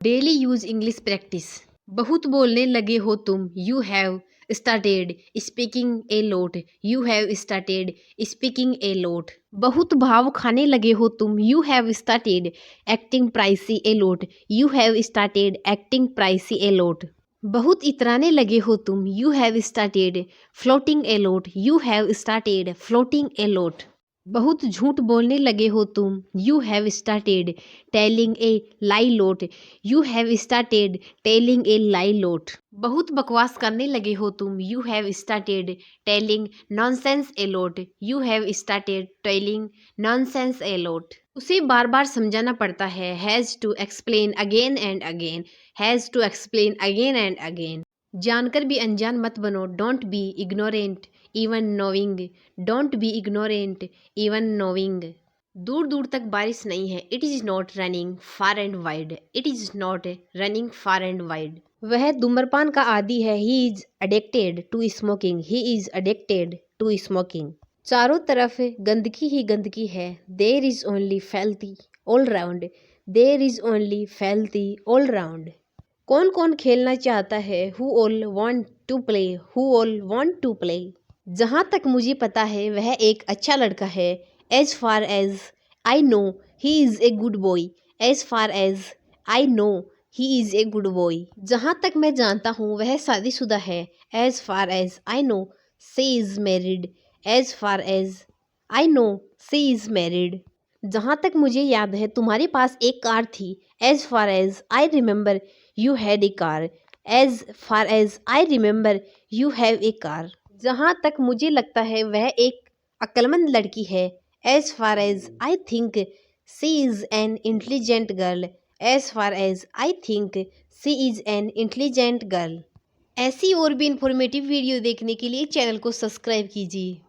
Daily use English practice. बहुत बोलने लगे हो तुम, you have started speaking a lot, you have started speaking a lot. बहुत भाव खाने लगे हो तुम, you have started acting pricey a lot, you have started acting pricey a lot. बहुत इतराने लगे हो तुम, you have started floating a lot, you have started floating a lot. बहुत झूठ बोलने लगे हो तुम, you have started telling a lie lot, you have started telling a lie lot. बहुत बकवास करने लगे हो तुम, you have started telling nonsense a lot, you have started telling nonsense a lot. उसे बार बार समझाना पड़ता है, has to explain again and again, has to explain again and again. जानकर भी अनजान मत बनो, don't be ignorant even knowing, don't be ignorant even knowing. दूर दूर तक बारिश नहीं है, it is not running far and wide, it is not running far and wide. वह धूम्रपान का आदी है, he is addicted to smoking, he is addicted to smoking. चारों तरफ गंदगी ही गंदगी है, there is only filthy all round, there is only filthy all round. कौन कौन खेलना चाहता है, who all want to play, who all want to play. जहाँ तक मुझे पता है वह एक अच्छा लड़का है, as far as I know he is a good boy, as far as I know he is a good boy. जहाँ तक मैं जानता हूँ वह शादीशुदा है, as far as I know she is married, as far as I know she is married. जहाँ तक मुझे याद है तुम्हारे पास एक कार थी, as far as I remember you had a car, as far as I remember you have a car. जहाँ तक मुझे लगता है वह एक अक्लमंद लड़की है, as far as I think she is an intelligent girl, as far as I think she is an intelligent girl. ऐसी और भी इंफॉर्मेटिव वीडियो देखने के लिए चैनल को सब्सक्राइब कीजिए।